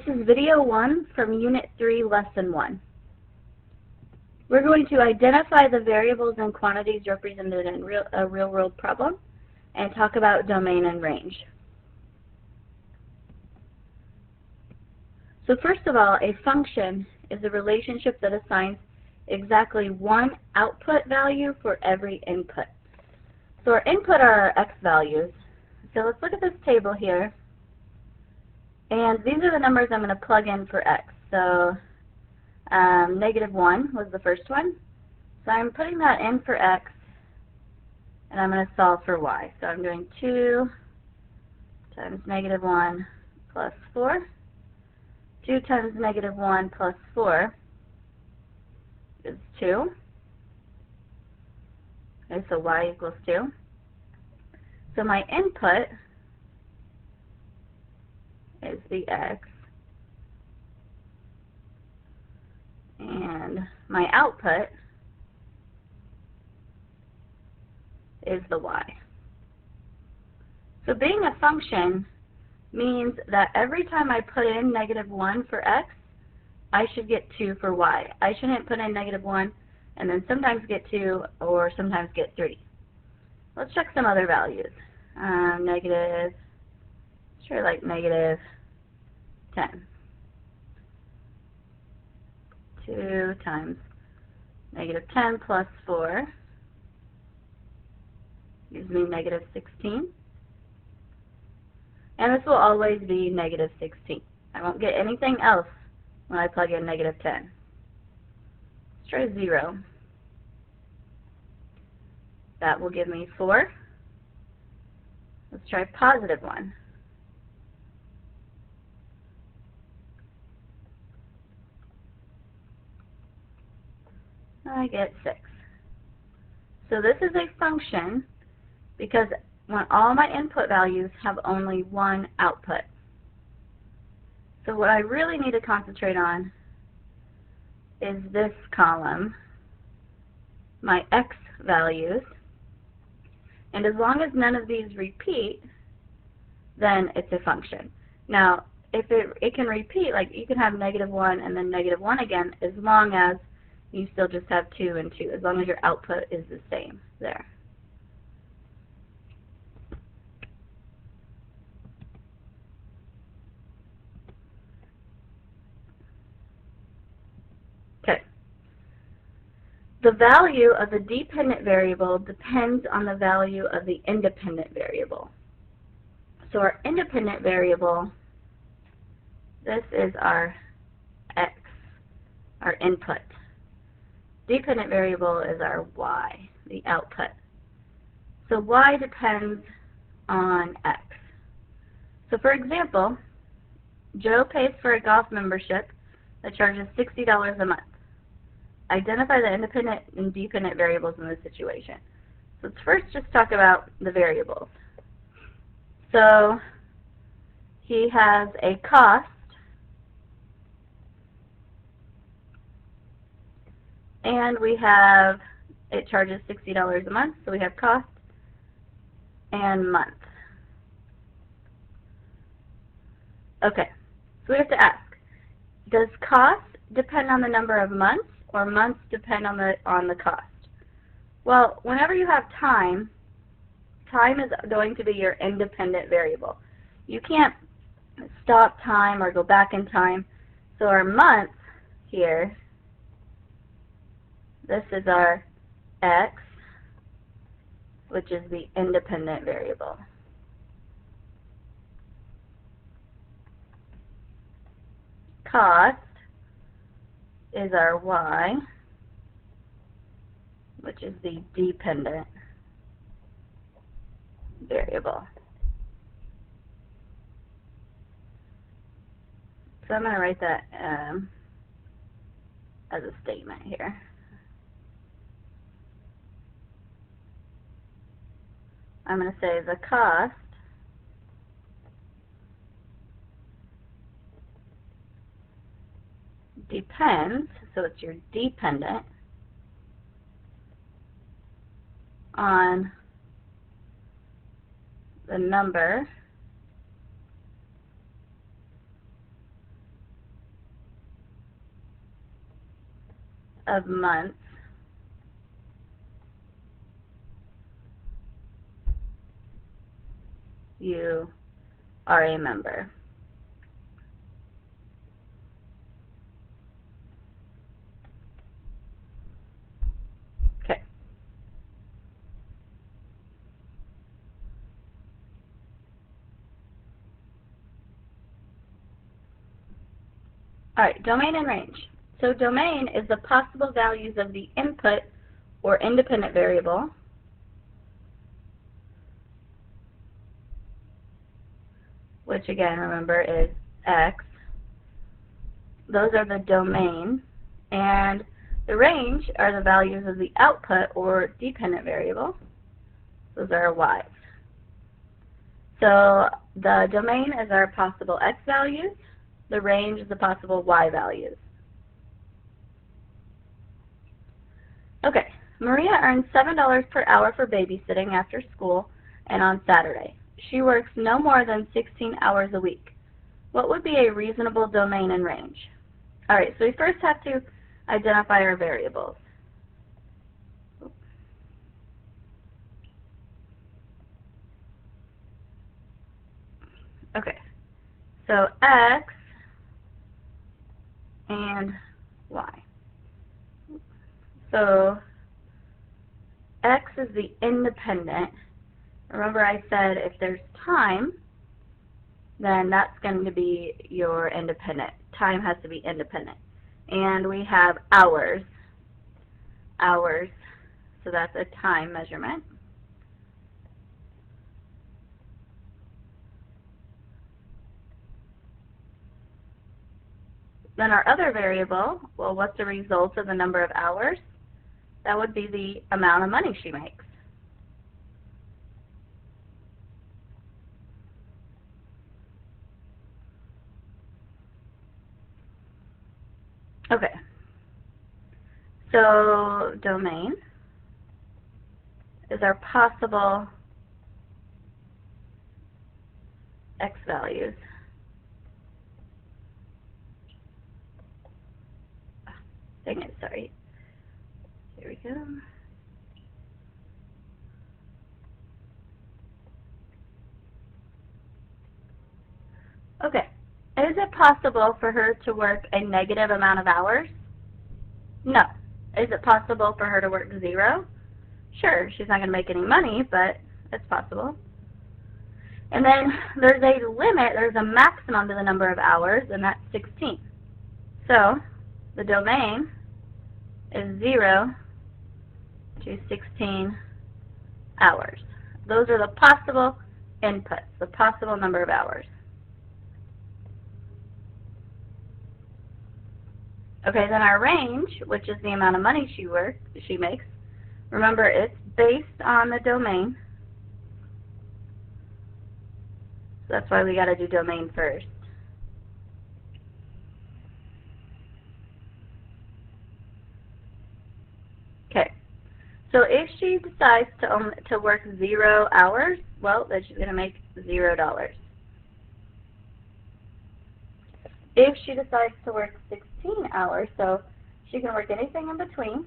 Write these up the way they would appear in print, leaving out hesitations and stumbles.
is video 1 from Unit 3, Lesson 1. We're going to identify the variables and quantities represented in a real-world problem and talk about domain and range. So first of all, a function is a relationship that assigns exactly one output value for every input. So our input are our x values. So let's look at this table here. And these are the numbers I'm going to plug in for x. So -1 was the first one. So I'm putting that in for x, and I'm going to solve for y. So I'm doing 2 times -1 plus 4. 2 times -1 plus 4 is 2. Okay, so y equals 2. So my input is the x, and my output is the y. So being a function means that every time I put in -1 for x, I should get 2 for y. I shouldn't put in -1 and then sometimes get 2 or sometimes get 3. Let's check some other values. Sure, like -10. 2 times -10 plus 4 gives me -16. And this will always be -16. I won't get anything else when I plug in -10. Let's try 0. That will give me 4. Let's try +1. I get 6. So this is a function because when all my input values have only one output. So what I really need to concentrate on is this column, my x values. And as long as none of these repeat, then it's a function. Now, if it can repeat, like you can have -1 and then -1 again, as long as you still just have 2 and 2, as long as your output is the same there. Okay. The value of the dependent variable depends on the value of the independent variable. So our independent variable, this is our x, our input. Dependent variable is our y, the output. So y depends on x. So for example, Joe pays for a golf membership that charges $60 a month. Identify the independent and dependent variables in this situation. So let's first just talk about the variables. So he has a cost, and we have, it charges $60 a month, so we have cost and month. Okay, so we have to ask, does cost depend on the number of months or months depend on the cost? Well, whenever you have time, time is going to be your independent variable. You can't stop time or go back in time. So our month here, this is our x, which is the independent variable. Cost is our y, which is the dependent variable. So I'm going to write that as a statement here. I'm going to say the cost depends, so it's your dependent, on the number of months you are a member. Okay. All right, domain and range. So domain is the possible values of the input or independent variable, which again, remember, is x. Those are the domain. And the range are the values of the output or dependent variable. Those are y's. So the domain is our possible x values. The range is the possible y values. Okay, Maria earns $7 per hour for babysitting after school and on Saturday. She works no more than 16 hours a week. What would be a reasonable domain and range? All right, so we first have to identify our variables. Okay, so x and y. So x is the independent. Remember I said if there's time, then that's going to be your independent. Time has to be independent. And we have hours. Hours. So that's a time measurement. Then our other variable, well, what's the result of the number of hours? That would be the amount of money she makes. Okay. So domain is our possible x values. Dang it, sorry. Here we go. Okay. Is it possible for her to work a negative amount of hours? No. Is it possible for her to work 0? Sure, she's not going to make any money, but it's possible. And then there's a limit, there's a maximum to the number of hours, and that's 16. So the domain is 0 to 16 hours. Those are the possible inputs, the possible number of hours. Okay, then our range, which is the amount of money she makes, remember it's based on the domain. So that's why we got to do domain first. Okay, so if she decides to work 0 hours, well, then she's going to make $0. If she decides to work 16 hours, so she can work anything in between,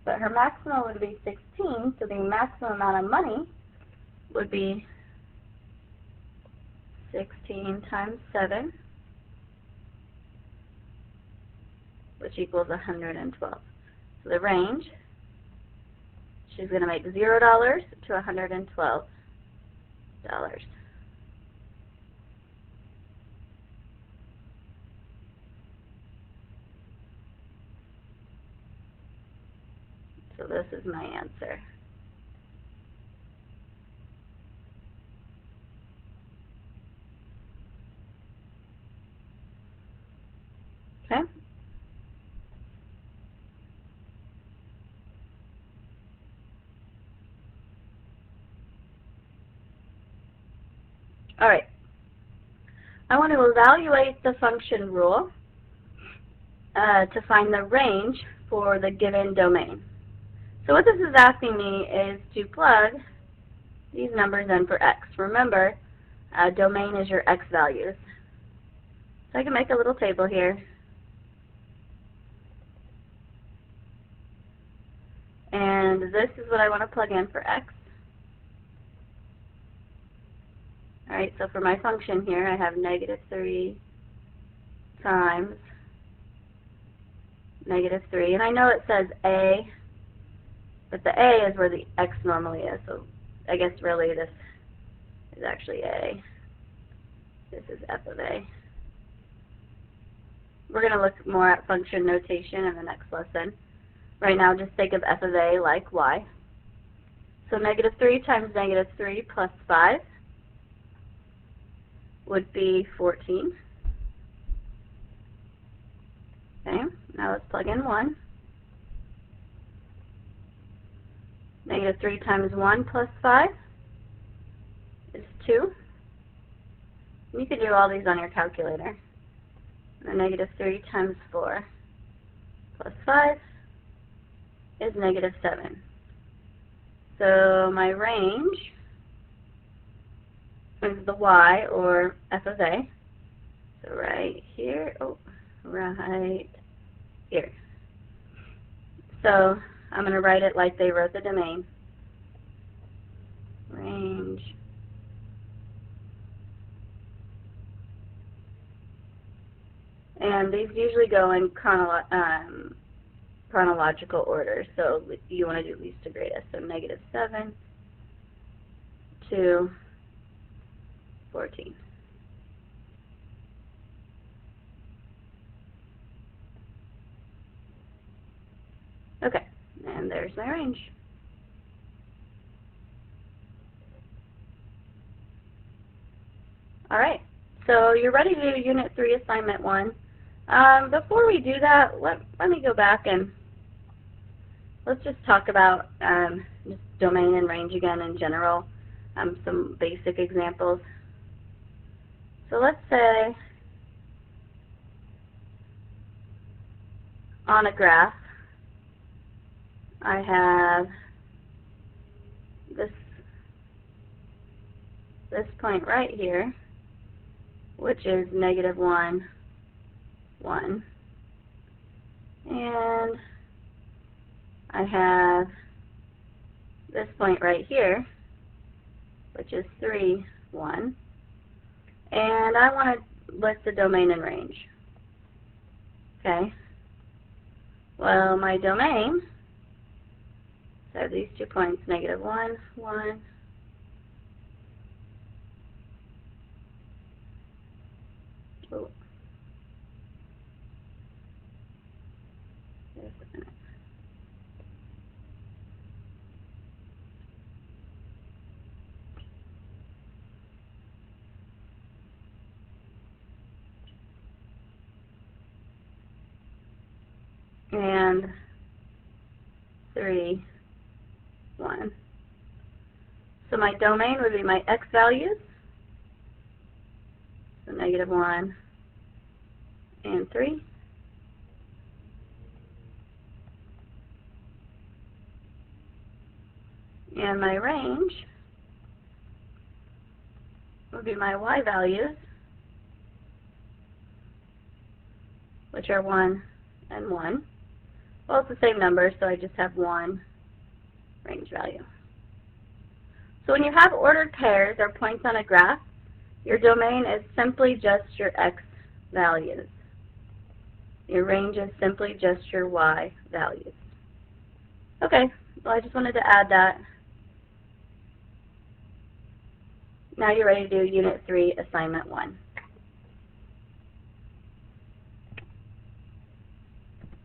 but her maximum would be 16, so the maximum amount of money would be 16 times 7, which equals 112. So the range, she's going to make $0 to $112. So this is my answer. Okay? All right. I want to evaluate the function rule to find the range for the given domain. So what this is asking me is to plug these numbers in for x. Remember, domain is your x values. So I can make a little table here. And this is what I want to plug in for x. Alright, so for my function here, I have negative 3 times negative 3. And I know it says a, but the a is where the x normally is. So I guess really this is actually a. This is f of a. We're going to look more at function notation in the next lesson. Right now, just think of f of a like y. So negative 3 times negative 3 plus 5 would be 14. Okay, now let's plug in 1. Negative 3 times 1 plus 5 is 2. And you can do all these on your calculator. And negative 3 times 4 plus 5 is negative 7. So my range is the y, or f of a. So right here, right here. So I'm going to write it like they wrote the domain. Range and these usually go in chronological order, so you want to do least to greatest. So negative 7 to 14. Okay, and there's my range. Alright, so you're ready to do Unit 3 Assignment 1. Before we do that, let me go back and let's just talk about just domain and range again in general, some basic examples. So let's say on a graph I have this point right here, which is negative 1, 1. And I have this point right here, which is 3, 1. And I want to list the domain and range. Okay. Well, my domain, so these 2 points, negative 1, 1. Oh. Just a minute. And 3, 1. So my domain would be my x values, so negative 1 and 3. And my range would be my y values, which are 1 and 1. Well, it's the same number, so I just have 1 range value. So when you have ordered pairs or points on a graph, your domain is simply just your x values. Your range is simply just your y values. Okay, well I just wanted to add that. Now you're ready to do Unit 3, Assignment 1.